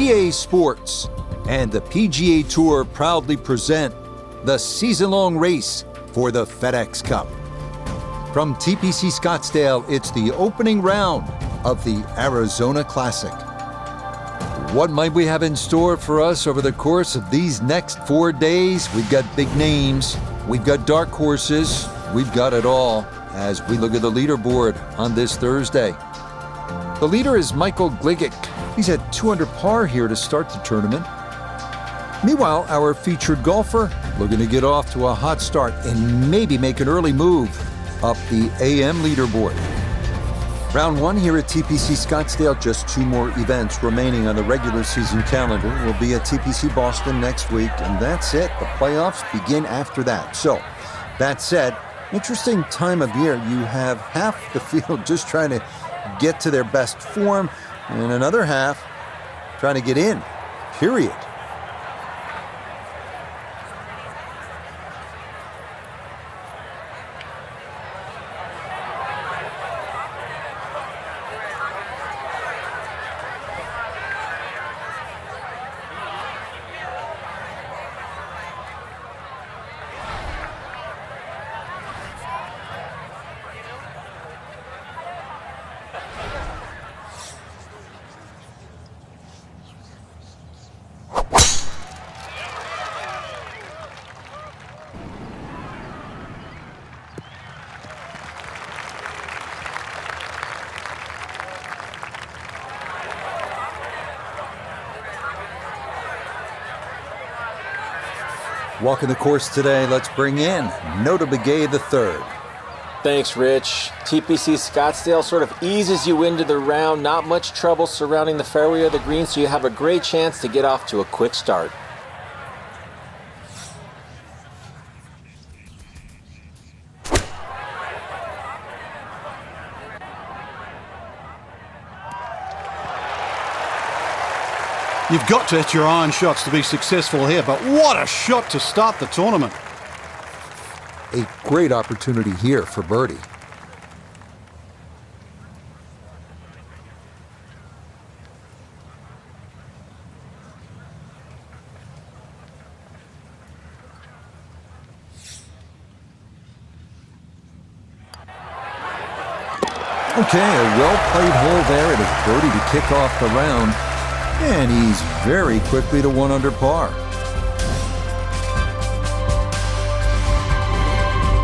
EA Sports and the PGA Tour proudly present the season-long race for the FedEx Cup. From TPC Scottsdale, it's the opening round of the Arizona Classic. What might we have in store for us over the course of these next 4 days? We've got big names, we've got dark horses, we've got it all as we look at the leaderboard on this Thursday. The leader is Michael Gligic. He's at 200 par here to start the tournament. Meanwhile, our featured golfer looking to get off to a hot start and maybe make an early move up the AM leaderboard. Round one here at TPC Scottsdale, just 2 more events remaining on the regular season calendar. We'll be at TPC Boston next week, and that's it. The playoffs begin after that. So, that said, interesting time of year. You have half the field just trying to get to their best form, and another half trying to get in, period. Walking the course today, let's bring in Nota Begay III. Thanks, Rich. TPC Scottsdale sort of eases you into the round. Not much trouble surrounding the fairway or the green, so you have a great chance to get off to a quick start. You've got to hit your iron shots to be successful here, but what a shot to start the tournament. A great opportunity here for birdie. Okay, a well-played hole there. It is birdie to kick off the round. And he's very quickly to 1 under par.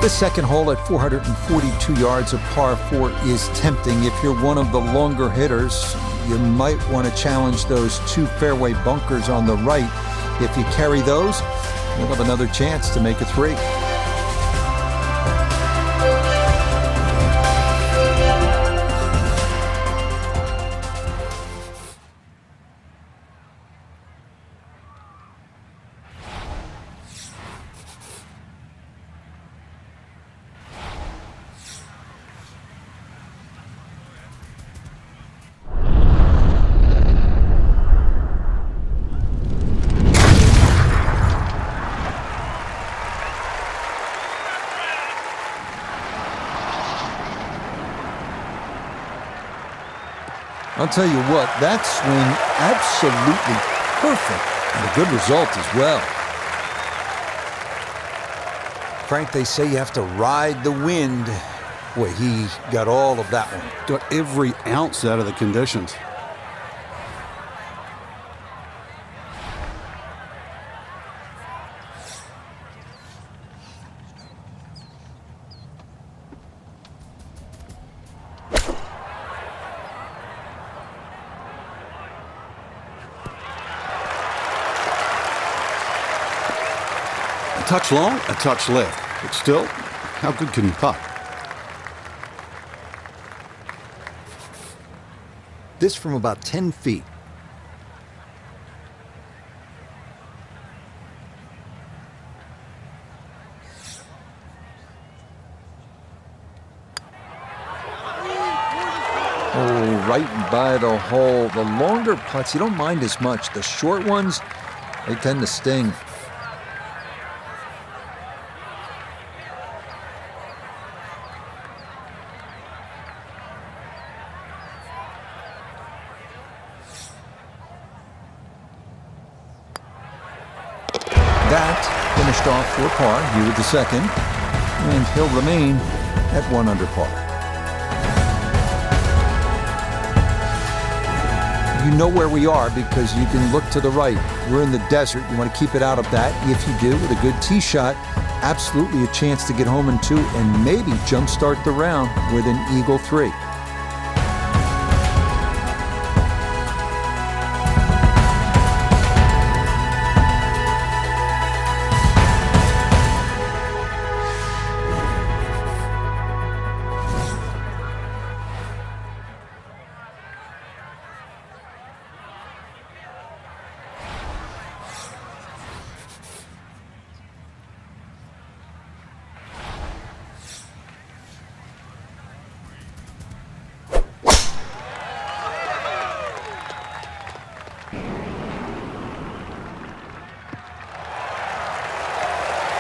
The second hole at 442 yards of par 4 is tempting. If you're one of the longer hitters, you might want to challenge those 2 fairway bunkers on the right. If you carry those, you'll have another chance to make a 3. I'll tell you what, that swing absolutely perfect and a good result as well. Frank, they say you have to ride the wind. Boy, he got all of that one. Got every ounce out of the conditions. A touch long, a touch left. But still, how good can you putt? This from about 10 feet. Oh, right by the hole. The longer putts, you don't mind as much. The short ones, they tend to sting. That finished off for par here with the second, and he'll remain at 1 under par. You know where we are because you can look to the right. We're in the desert. You want to keep it out of that. If you do, with a good tee shot, absolutely a chance to get home in 2 and maybe jumpstart the round with an eagle 3.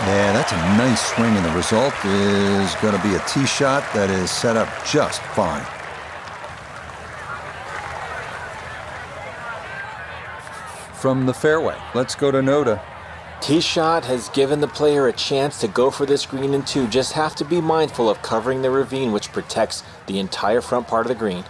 Yeah, that's a nice swing, and the result is going to be a tee shot that is set up just fine. From the fairway, let's go to Noda. Tee shot has given the player a chance to go for this green in 2. Just have to be mindful of covering the ravine, which protects the entire front part of the green.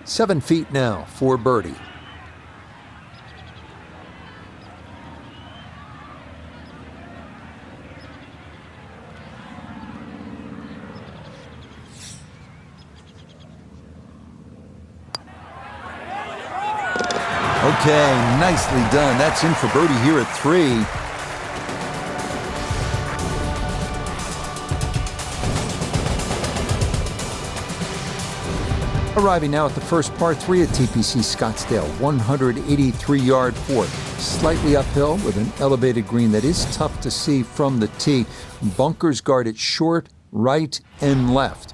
Seven feet now for birdie. Okay, nicely done. That's in for birdie here at 3. Arriving now at the first par 3 at TPC Scottsdale, 183-yard fourth. Slightly uphill with an elevated green that is tough to see from the tee. Bunkers guard it short, right, and left.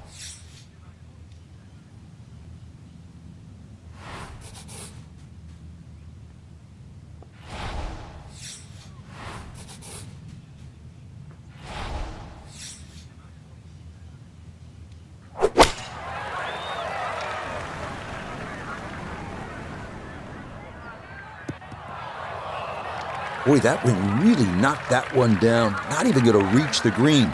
Boy, that wind really knocked that one down. Not even going to reach the green.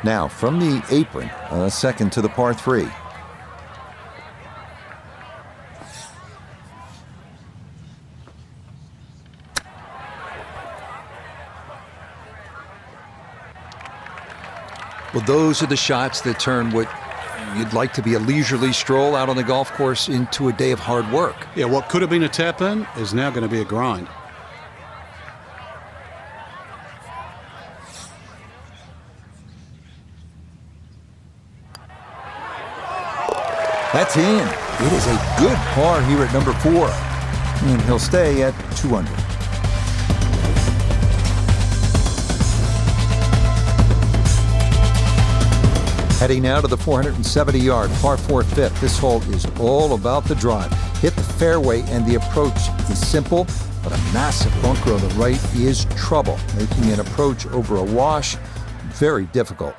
Now, from the apron, second to the par 3. Well, those are the shots that turn what you'd like to be a leisurely stroll out on the golf course into a day of hard work. Yeah, what could have been a tap-in is now going to be a grind. That's in. It is a good par here at number 4. And he'll stay at 2 under. Heading now to the 470-yard par 4 fifth. This hole is all about the drive. Hit the fairway, and the approach is simple, but a massive bunker on the right is trouble, making an approach over a wash very difficult.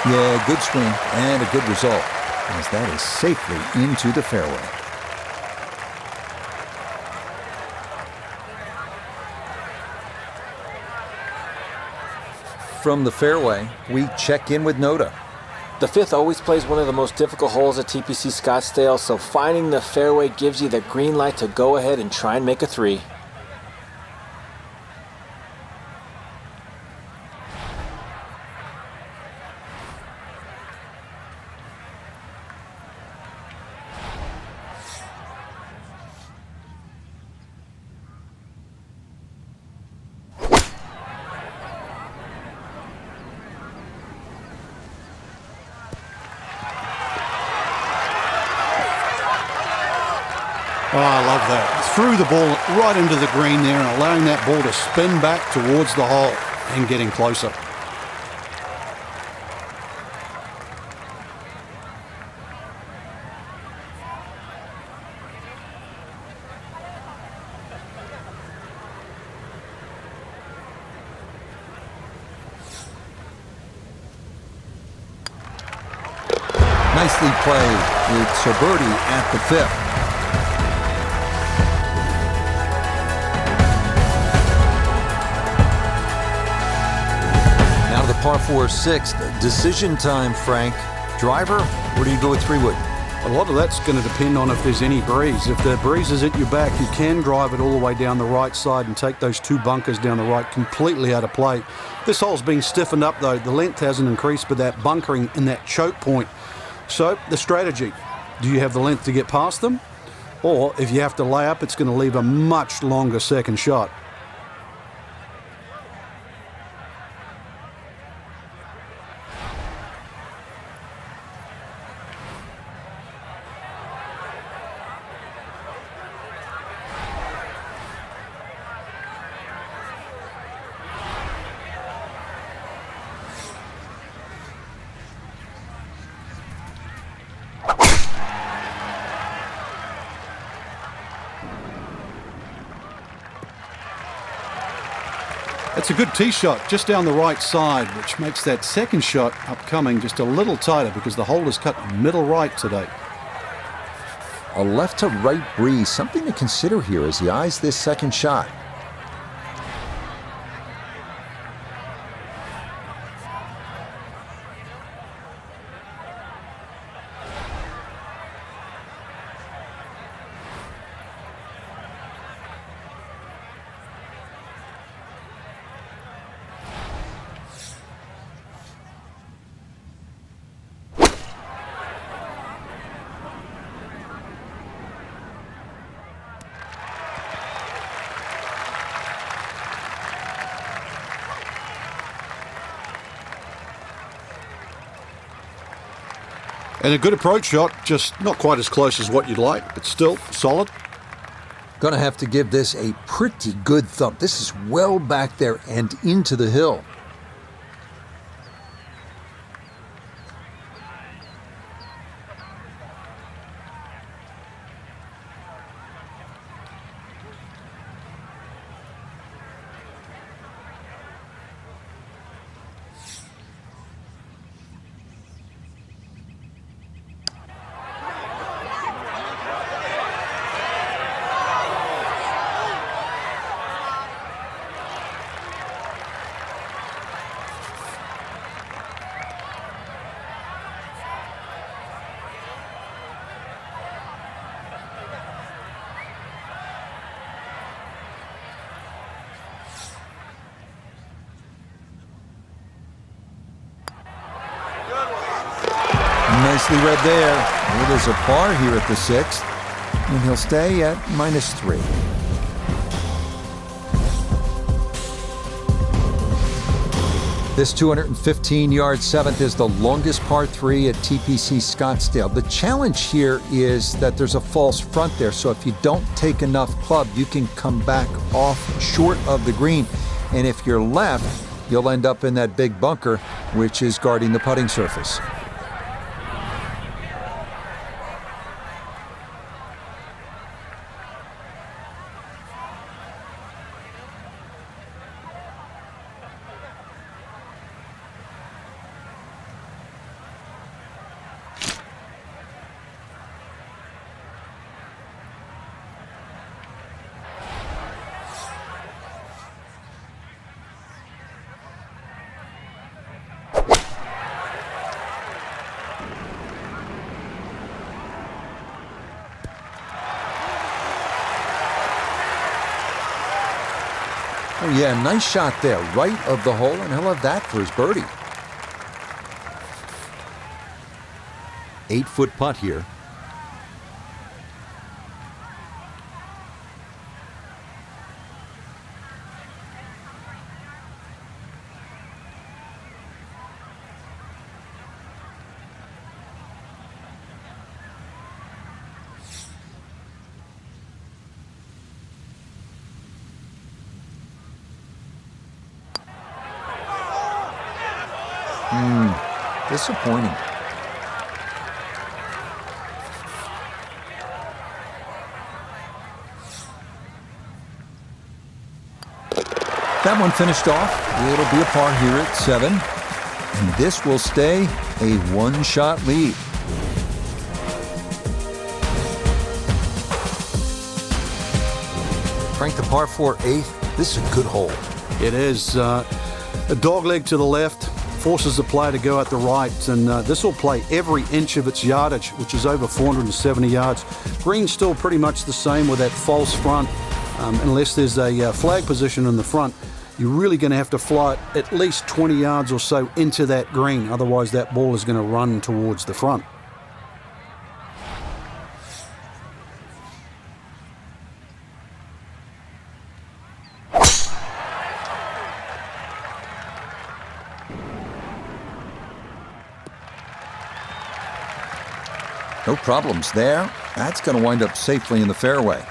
Yeah, good swing and a good result. as that is safely into the fairway. From the fairway, we check in with Noda. The 5th always plays one of the most difficult holes at TPC Scottsdale, so finding the fairway gives you the green light to go ahead and try and make a 3. Oh, I love that. Threw the ball right into the green there and allowing that ball to spin back towards the hole and getting closer. Nicely played. It's a birdie at the 5th. Par 4 6th, decision time, Frank. Driver, where do you go with 3-wood? A lot of that's going to depend on if there's any breeze. If the breeze is at your back, you can drive it all the way down the right side and take those 2 bunkers down the right completely out of play. This hole's been stiffened up though. The length hasn't increased, but that bunkering in that choke point. So the strategy, do you have the length to get past them? Or if you have to lay up, it's going to leave a much longer second shot. It's a good tee shot just down the right side, which makes that second shot upcoming just a little tighter because the hole is cut middle right today. A left to right breeze, something to consider here as he eyes this second shot. And a good approach shot, just not quite as close as what you'd like, but still solid. Gonna have to give this a pretty good thump. This is well back there and into the hill. Nicely read there. It is a par here at the 6th, and he'll stay at -3. This 215-yard 7th is the longest par 3 at TPC Scottsdale. The challenge here is that there's a false front there, so if you don't take enough club, you can come back off short of the green. And if you're left, you'll end up in that big bunker, which is guarding the putting surface. Oh yeah, nice shot there, right of the hole, and he'll have that for his birdie. 8-foot putt here. Disappointing. That one finished off. It'll be a par here at 7. And this will stay a one-shot lead. Frank, the par 4 8th. This is a good hole. It is a dog leg to the left, forces the player to go out the right, and this will play every inch of its yardage, which is over 470 yards. Green's still pretty much the same with that false front, unless there's a flag position in the front. You're really going to have to fly it at least 20 yards or so into that green, otherwise that ball is going to run towards the front. No problems there. That's going to wind up safely in the fairway.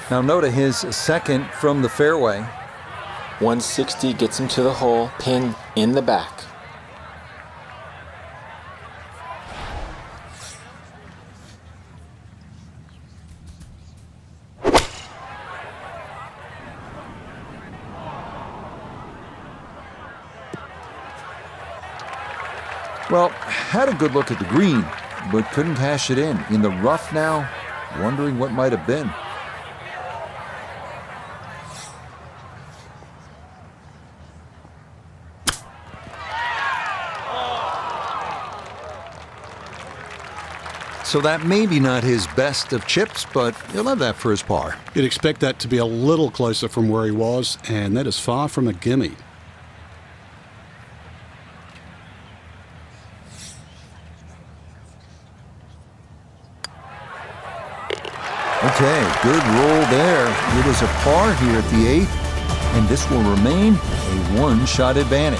Now Noda, his second from the fairway. 160 gets him to the hole, pin in the back. Well, had a good look at the green, but couldn't cash it in. In the rough now, wondering what might have been. So that may be not his best of chips, but he'll have that for his par. You'd expect that to be a little closer from where he was, and that is far from a gimme. Okay, good roll there. It is a par here at the 8th, and this will remain a one-shot advantage.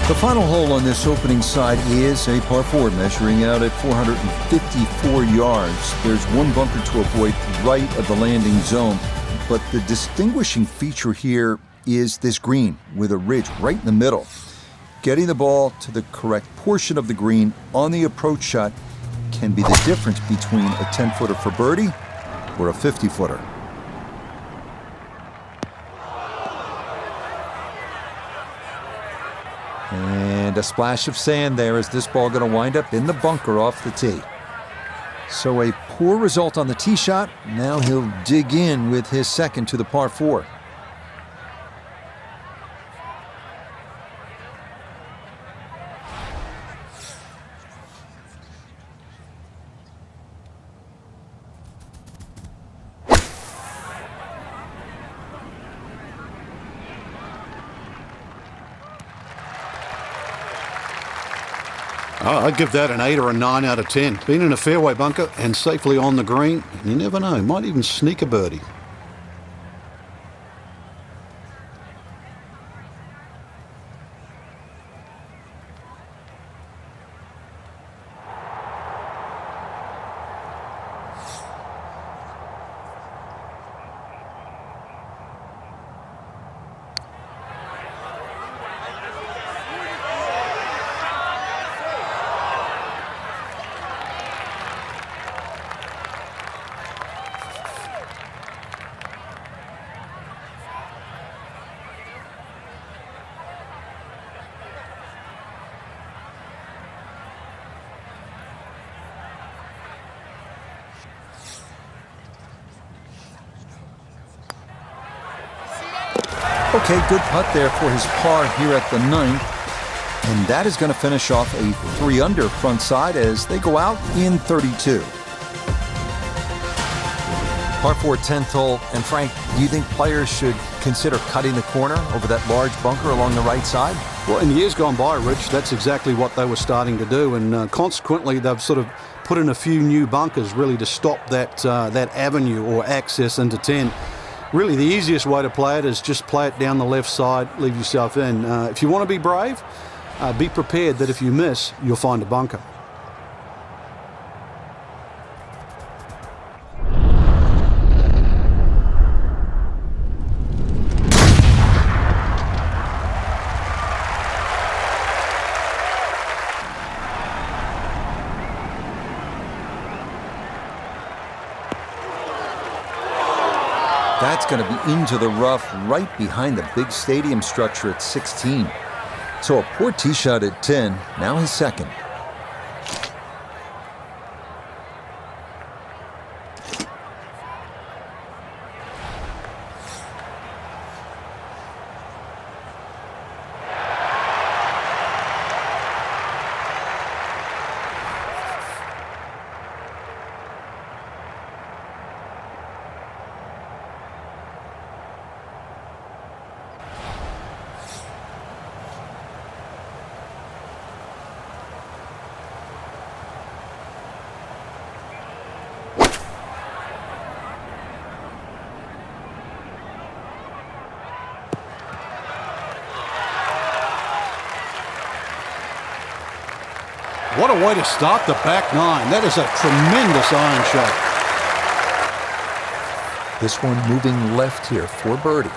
The final hole on this opening side is a par 4, measuring out at 454 yards. There's one bunker to avoid right of the landing zone, but the distinguishing feature here is this green with a ridge right in the middle. Getting the ball to the correct portion of the green on the approach shot can be the difference between a 10-footer for birdie or a 50-footer. And a splash of sand there. Is this ball going to wind up in the bunker off the tee? So a poor result on the tee shot. Now he'll dig in with his second to the par 4. I'd give that an 8 or a 9 out of 10. Been in a fairway bunker and safely on the green. You never know, might even sneak a birdie. Okay, good putt there for his par here at the 9th. And that is going to finish off a 3-under front side as they go out in 32. Par 4 10th hole. And Frank, do you think players should consider cutting the corner over that large bunker along the right side? Well, in years gone by, Rich, that's exactly what they were starting to do, and consequently they've sort of put in a few new bunkers really to stop that avenue or access into 10. Really, the easiest way to play it is just play it down the left side, leave yourself in. If you want to be brave, be prepared that if you miss, you'll find a bunker. That's going to be into the rough right behind the big stadium structure at 16. So a poor tee shot at 10, now his second. What a way to start the back nine. That is a tremendous iron shot. This one moving left here for birdie.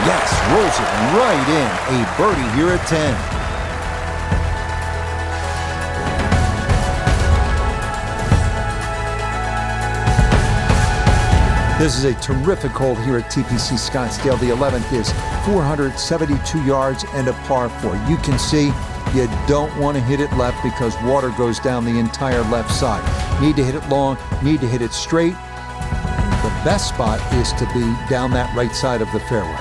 Yes, rolls it right in. A birdie here at 10. This is a terrific hole here at TPC Scottsdale. The 11th is 472 yards and a par 4. You can see you don't want to hit it left because water goes down the entire left side. Need to hit it long, need to hit it straight. And the best spot is to be down that right side of the fairway.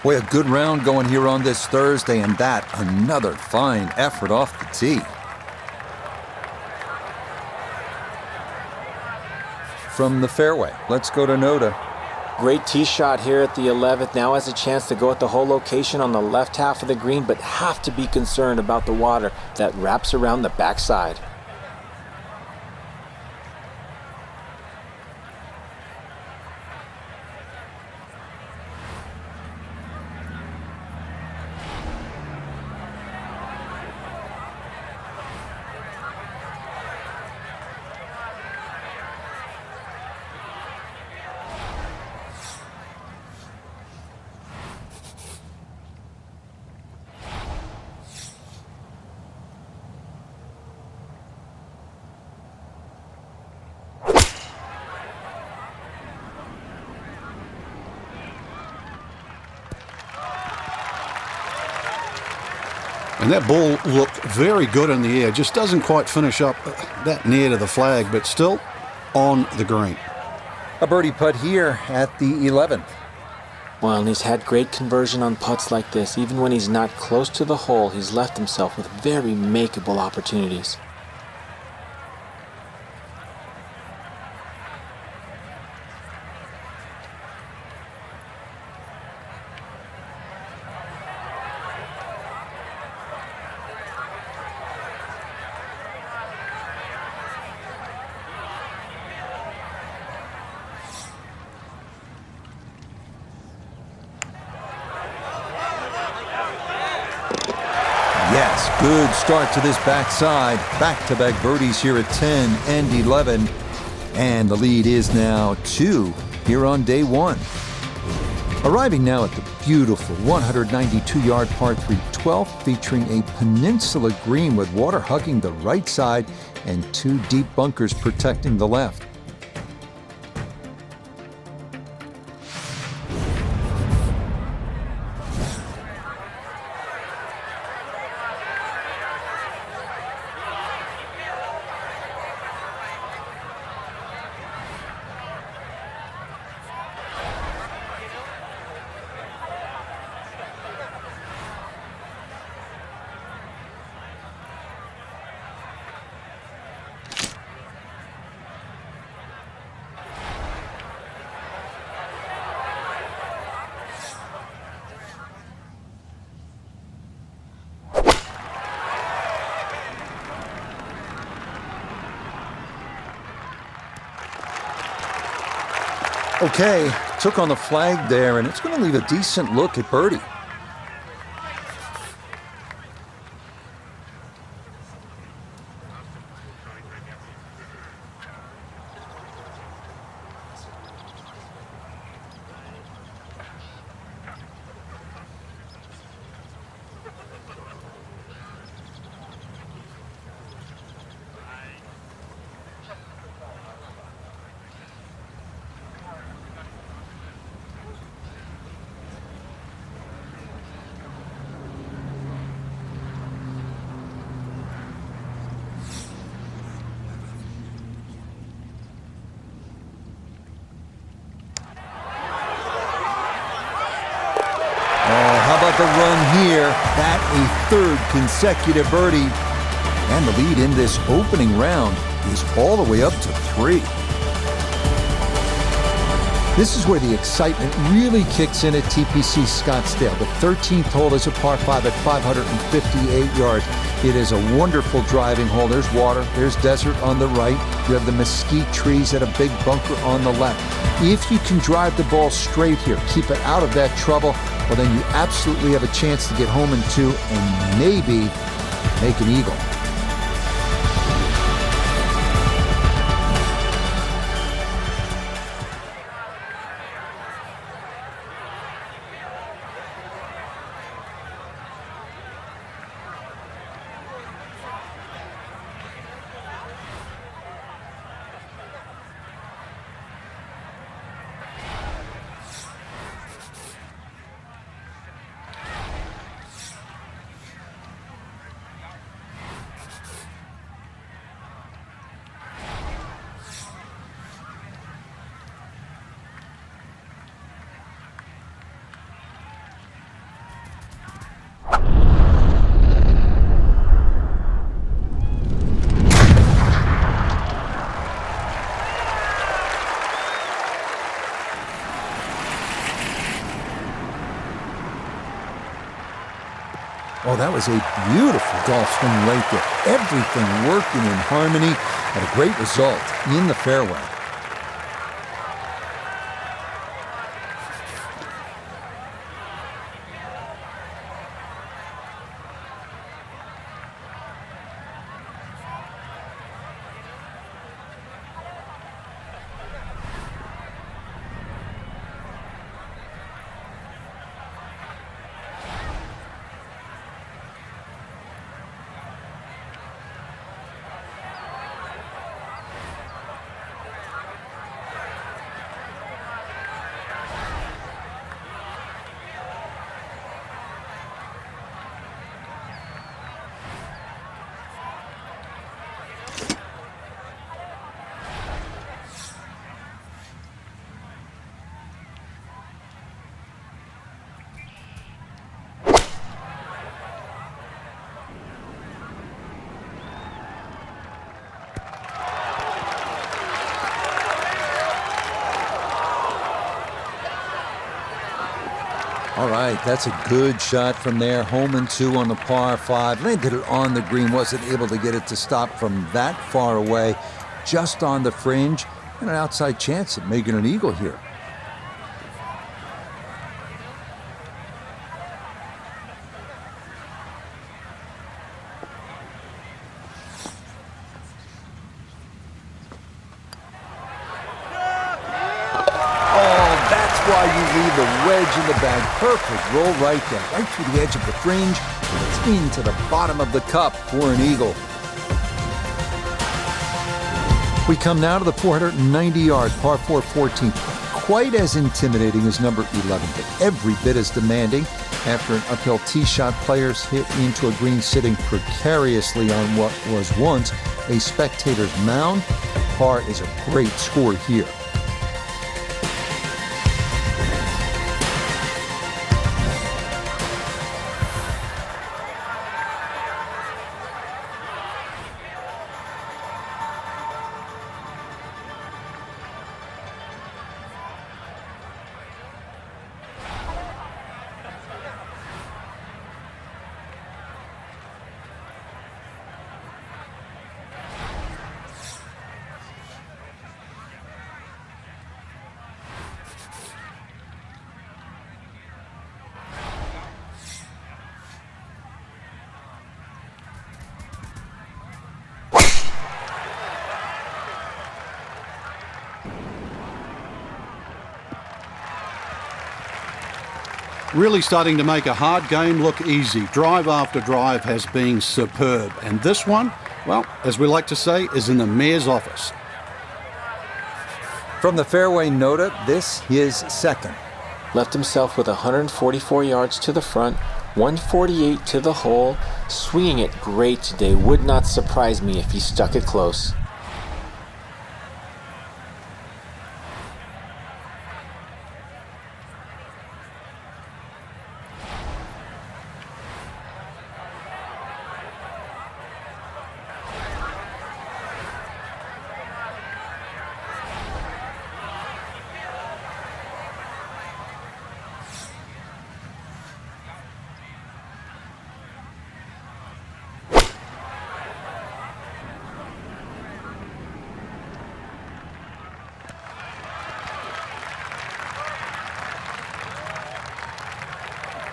Boy, a good round going here on this Thursday, and that another fine effort off the tee. From the fairway, let's go to Noda. Great tee shot here at the 11th. Now has a chance to go at the hole location on the left half of the green, but have to be concerned about the water that wraps around the backside. And that ball looked very good in the air. Just doesn't quite finish up that near to the flag, but still on the green. A birdie putt here at the 11th. Well, and he's had great conversion on putts like this. Even when he's not close to the hole, he's left himself with very makeable opportunities. Nice, good start to this backside. Back-to-back birdies here at 10 and 11. And the lead is now 2 here on day 1. Arriving now at the beautiful 192-yard par 3 12th, featuring a peninsula green with water hugging the right side and 2 deep bunkers protecting the left. Okay, took on the flag there, and it's going to leave a decent look at birdie. The run here, that a third consecutive birdie, and the lead in this opening round is all the way up to 3. This is where the excitement really kicks in at TPC Scottsdale. The 13th hole is a par 5 at 558 yards. It is a wonderful driving hole. There's water, there's desert on the right. You have the mesquite trees at a big bunker on the left. If you can drive the ball straight here, keep it out of that trouble, well, then you absolutely have a chance to get home in 2 and maybe make an eagle. Oh, that was a beautiful golf swing right there. Everything working in harmony and a great result in the fairway. All right, that's a good shot from there. Home and 2 on the par 5. Landed it on the green. Wasn't able to get it to stop from that far away. Just on the fringe. And an outside chance at making an eagle here. wedge in the bag. Perfect roll right there, right through the edge of the fringe. It's into the bottom of the cup for an eagle. We come now to the 490-yard par 4 14th. Quite as intimidating as number 11, but every bit as demanding. After an uphill tee shot, players hit into a green sitting precariously on what was once a spectator's mound. Par is a great score here. Really starting to make a hard game look easy. Drive after drive has been superb. And this one, well, as we like to say, is in the mayor's office. From the fairway Nota, this is second. Left himself with 144 yards to the front, 148 to the hole. Swinging it great today. Would not surprise me if he stuck it close.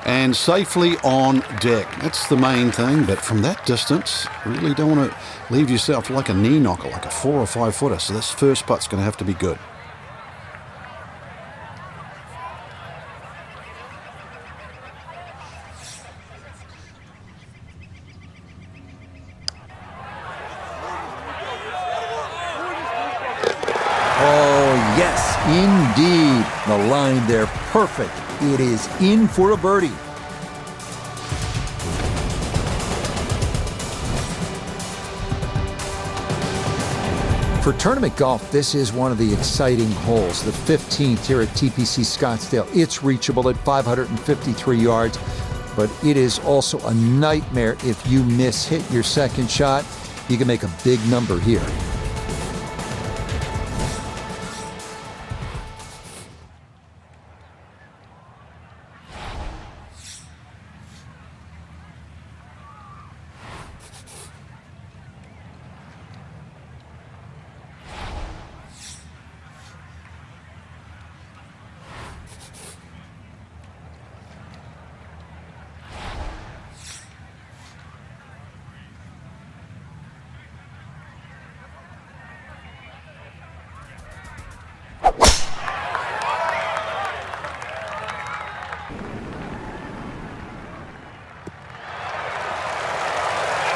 And safely on deck. That's the main thing, but from that distance, really don't want to leave yourself like a knee knocker, like a 4 or 5 footer. So this first putt's going to have to be good. Oh, yes, indeed. The line there, perfect. It is in for a birdie. For tournament golf, this is one of the exciting holes, the 15th here at TPC Scottsdale. It's reachable at 553 yards, but it is also a nightmare if you hit your second shot. You can make a big number here.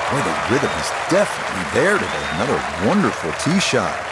Boy, the rhythm is definitely there today. Another wonderful tee shot.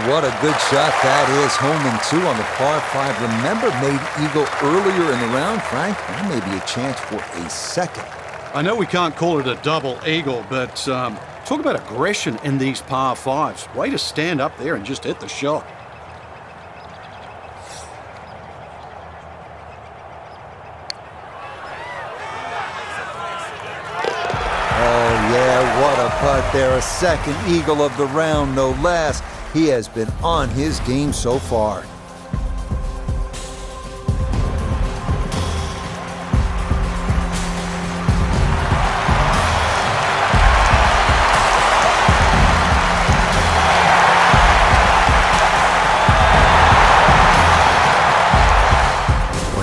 What a good shot that is. Home and 2 on the par 5. Remember, made eagle earlier in the round, Frank. That may be a chance for a second. I know we can't call it a double eagle, but Talk about aggression in these par fives. Way to stand up there and just hit the shot. Oh, yeah, what a putt there. A second eagle of the round, no less. He has been on his game so far.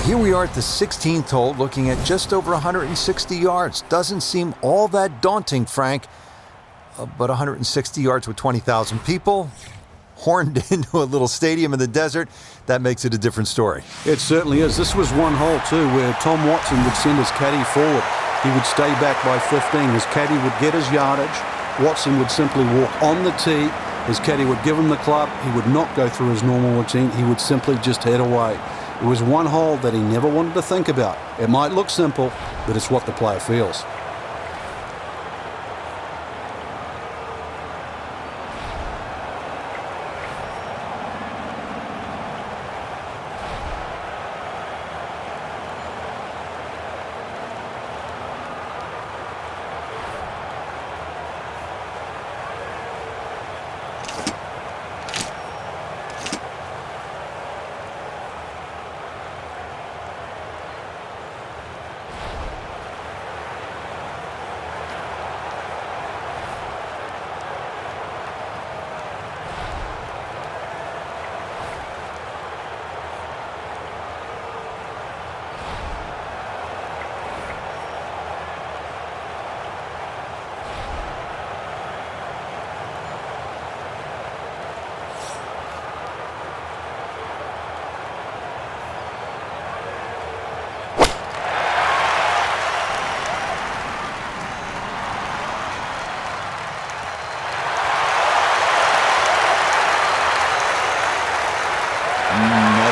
Here we are at the 16th hole, looking at just over 160 yards. Doesn't seem all that daunting, Frank. But 160 yards with 20,000 people, horned into a little stadium in the desert, that makes it a different story. It certainly is. This was one hole, too, where Tom Watson would send his caddy forward. He would stay back by 15. His caddy would get his yardage. Watson would simply walk on the tee. His caddy would give him the club. He would not go through his normal routine. He would simply just head away. It was one hole that he never wanted to think about. It might look simple, but it's what the player feels.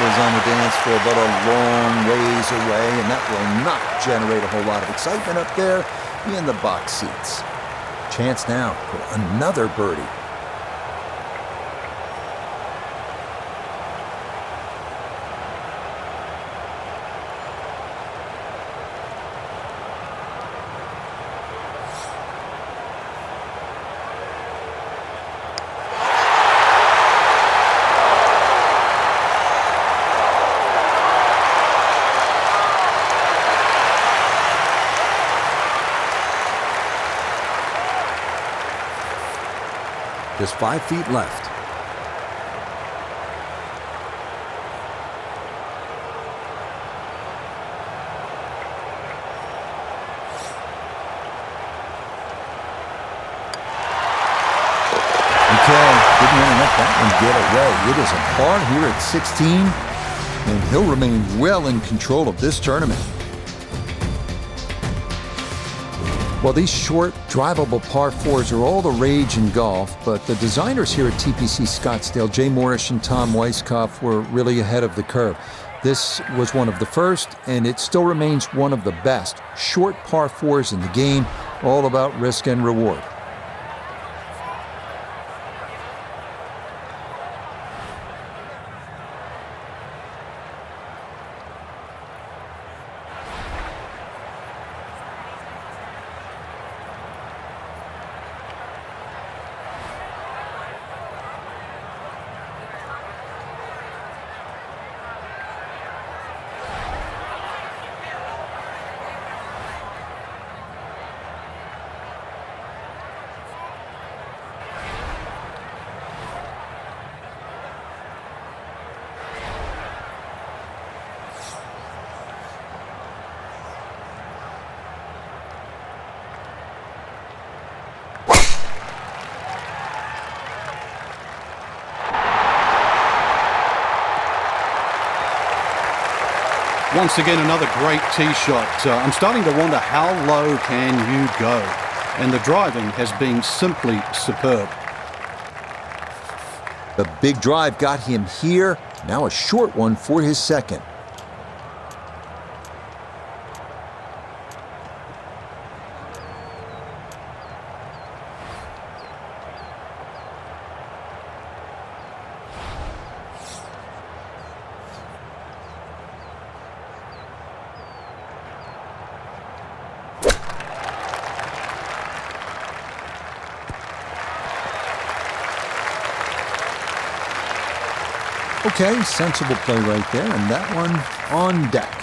On the dance floor, but a long ways away, and that will not generate a whole lot of excitement up there in the box seats. Chance now for another birdie. Just 5 feet left. Okay, didn't want to let that one get away. It is a par here at 16, and he'll remain well in control of this tournament. Well, these short, drivable par 4s are all the rage in golf, but the designers here at TPC Scottsdale, Jay Morrish and Tom Weiskopf, were really ahead of the curve. This was one of the first, and it still remains one of the best short par 4s in the game, all about risk and reward. Once again, another great tee shot. I'm starting to wonder how low can you go? And the driving has been simply superb. The big drive got him here. Now a short one for his second. Okay, sensible play right there, and that one on deck.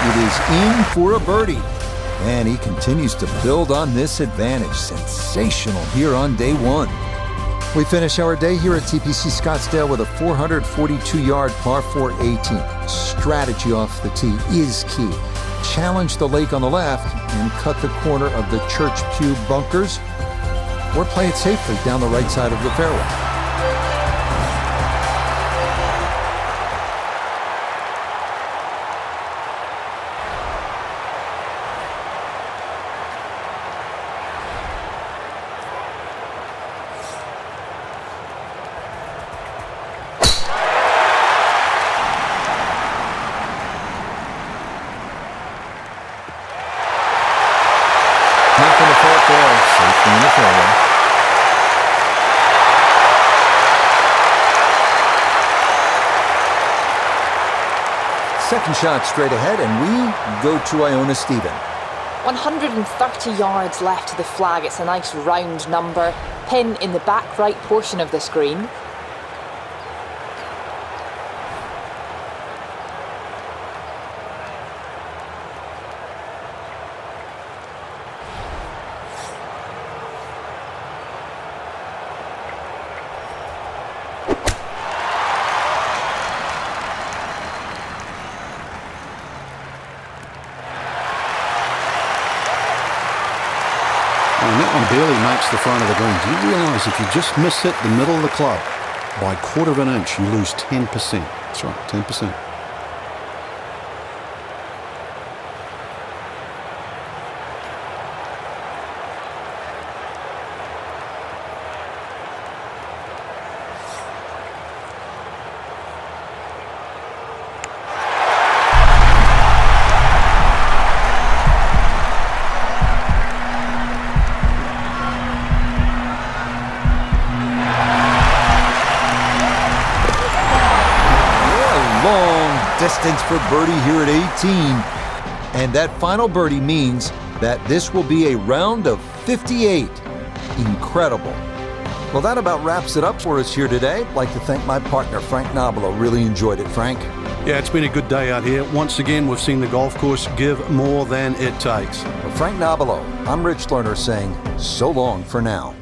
It is in for a birdie, and he continues to build on this advantage. Sensational here on day one. We finish our day here at TPC Scottsdale with a 442-yard par 4 18. Strategy off the tee is key. Challenge the lake on the left and cut the corner of the Church Pew bunkers, or play it safely down the right side of the fairway. Safely in the fairway. Second shot straight ahead, and we go to Iona Stephen. 130 yards left to the flag. It's a nice round number. Pin in the back right portion of this green. And that one barely makes the front of the green. Do you realise if you just miss hit the middle of the club by a quarter of an inch, you lose 10%. That's right, 10%. Distance for birdie here at 18. And that final birdie means that this will be a round of 58. Incredible. Well, that about wraps it up for us here today. I'd like to thank my partner, Frank Nobilo. Really enjoyed it, Frank. Yeah, it's been a good day out here. Once again, we've seen the golf course give more than it takes. For Frank Nobilo, I'm Rich Lerner saying so long for now.